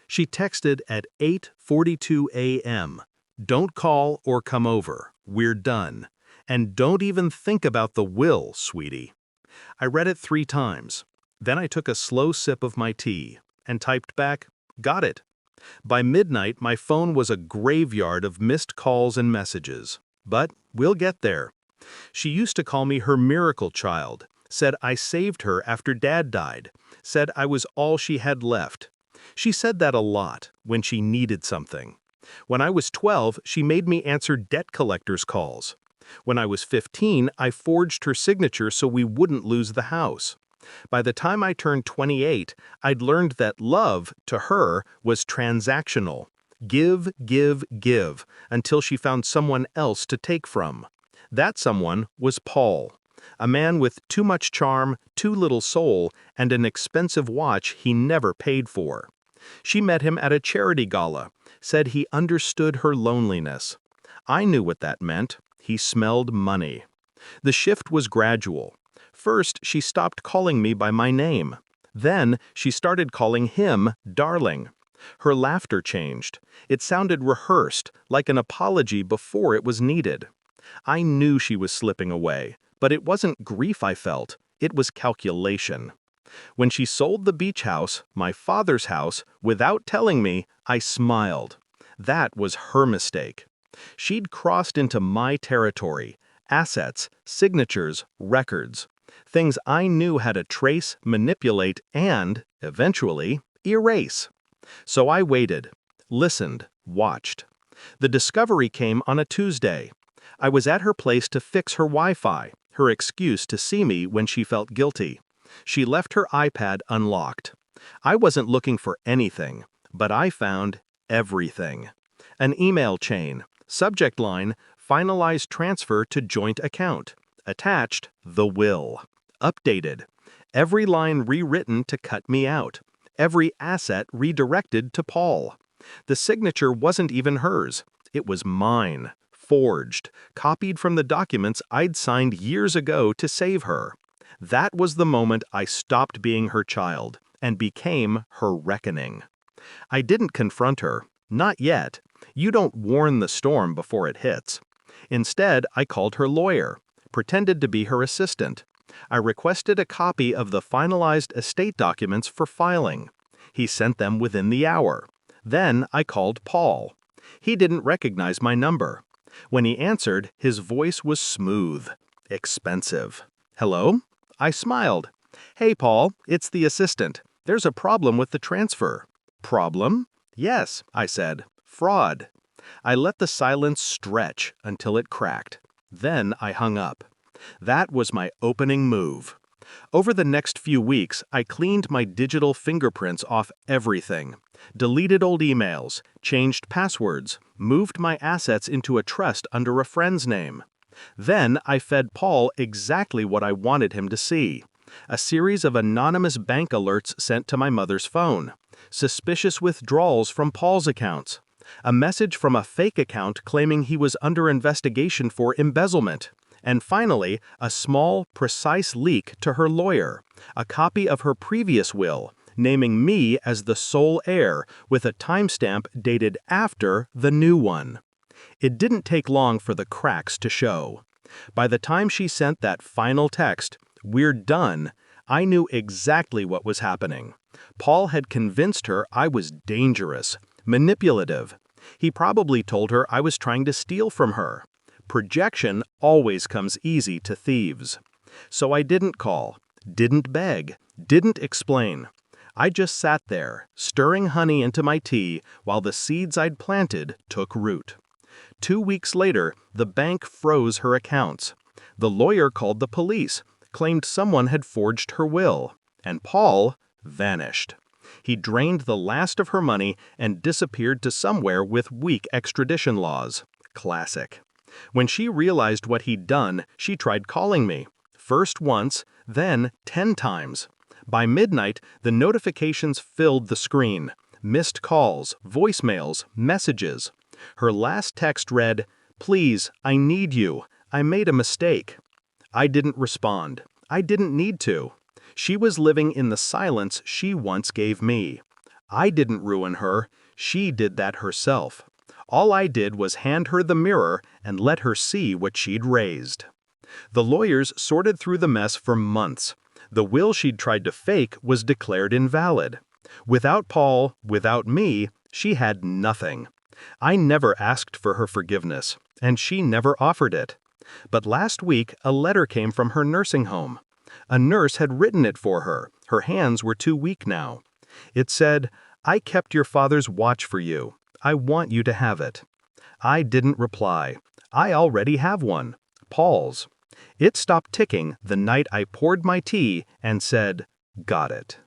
She texted at 8:42 a.m. "Don't call or come over. We're done. And don't even think about the will, sweetie." I read it 3 times. Then I took a slow sip of my tea and typed back, "Got it." By midnight, my phone was a graveyard of missed calls and messages. But we'll get there. She used to call me her miracle child, said I saved her after Dad died, said I was all she had left. She said that a lot when she needed something. When I was 12, she made me answer debt collectors' calls. When I was 15, I forged her signature so we wouldn't lose the house. By the time I turned 28, I'd learned that love, to her, was transactional. Give, give, give, until she found someone else to take from. That someone was Paul, a man with too much charm, too little soul, and an expensive watch he never paid for. She met him at a charity gala, said he understood her loneliness. I knew what that meant. He smelled money. The shift was gradual. First, she stopped calling me by my name. Then, she started calling him darling. Her laughter changed. It sounded rehearsed, like an apology before it was needed. I knew she was slipping away, but it wasn't grief I felt. It was calculation. When she sold the beach house, my father's house, without telling me, I smiled. That was her mistake. She'd crossed into my territory. Assets, signatures, records. Things I knew how to trace, manipulate, and, eventually, erase. So I waited, listened, watched. The discovery came on a Tuesday. I was at her place to fix her Wi-Fi, her excuse to see me when she felt guilty. She left her iPad unlocked. I wasn't looking for anything, but I found everything. An email chain. Subject line, "Finalized transfer to joint account." Attached, the will. Updated. Every line rewritten to cut me out. Every asset redirected to Paul. The signature wasn't even hers. It was mine. Forged. Copied from the documents I'd signed years ago to save her. That was the moment I stopped being her child and became her reckoning. I didn't confront her. Not yet. You don't warn the storm before it hits. Instead, I called her lawyer, pretended to be her assistant. I requested a copy of the finalized estate documents for filing. He sent them within the hour. Then I called Paul. He didn't recognize my number. When he answered, his voice was smooth, expensive. "Hello?" I smiled. "Hey, Paul, it's the assistant. There's a problem with the transfer." "Problem?" "Yes," I said. "Fraud." I let the silence stretch until it cracked. Then I hung up. That was my opening move. Over the next few weeks, I cleaned my digital fingerprints off everything. Deleted old emails, changed passwords, moved my assets into a trust under a friend's name. Then I fed Paul exactly what I wanted him to see. A series of anonymous bank alerts sent to my mother's phone. Suspicious withdrawals from Paul's accounts. A message from a fake account claiming he was under investigation for embezzlement. And finally, a small, precise leak to her lawyer. A copy of her previous will, naming me as the sole heir, with a timestamp dated after the new one. It didn't take long for the cracks to show. By the time she sent that final text, "We're done," I knew exactly what was happening. Paul had convinced her I was dangerous, manipulative. He probably told her I was trying to steal from her. Projection always comes easy to thieves. So I didn't call, didn't beg, didn't explain. I just sat there, stirring honey into my tea while the seeds I'd planted took root. 2 weeks later, the bank froze her accounts. The lawyer called the police, claimed someone had forged her will, and Paul vanished. He drained the last of her money and disappeared to somewhere with weak extradition laws. Classic. When she realized what he'd done, she tried calling me. First once, then 10 times. By midnight, the notifications filled the screen. Missed calls, voicemails, messages. Her last text read, "Please, I need you. I made a mistake." I didn't respond. I didn't need to. She was living in the silence she once gave me. I didn't ruin her. She did that herself. All I did was hand her the mirror and let her see what she'd raised. The lawyers sorted through the mess for months. The will she'd tried to fake was declared invalid. Without Paul, without me, she had nothing. I never asked for her forgiveness, and she never offered it. But last week, a letter came from her nursing home. A nurse had written it for her. Her hands were too weak now. It said, "I kept your father's watch for you. I want you to have it." I didn't reply. I already have one. Paul's. It stopped ticking the night I poured my tea and said, "Got it."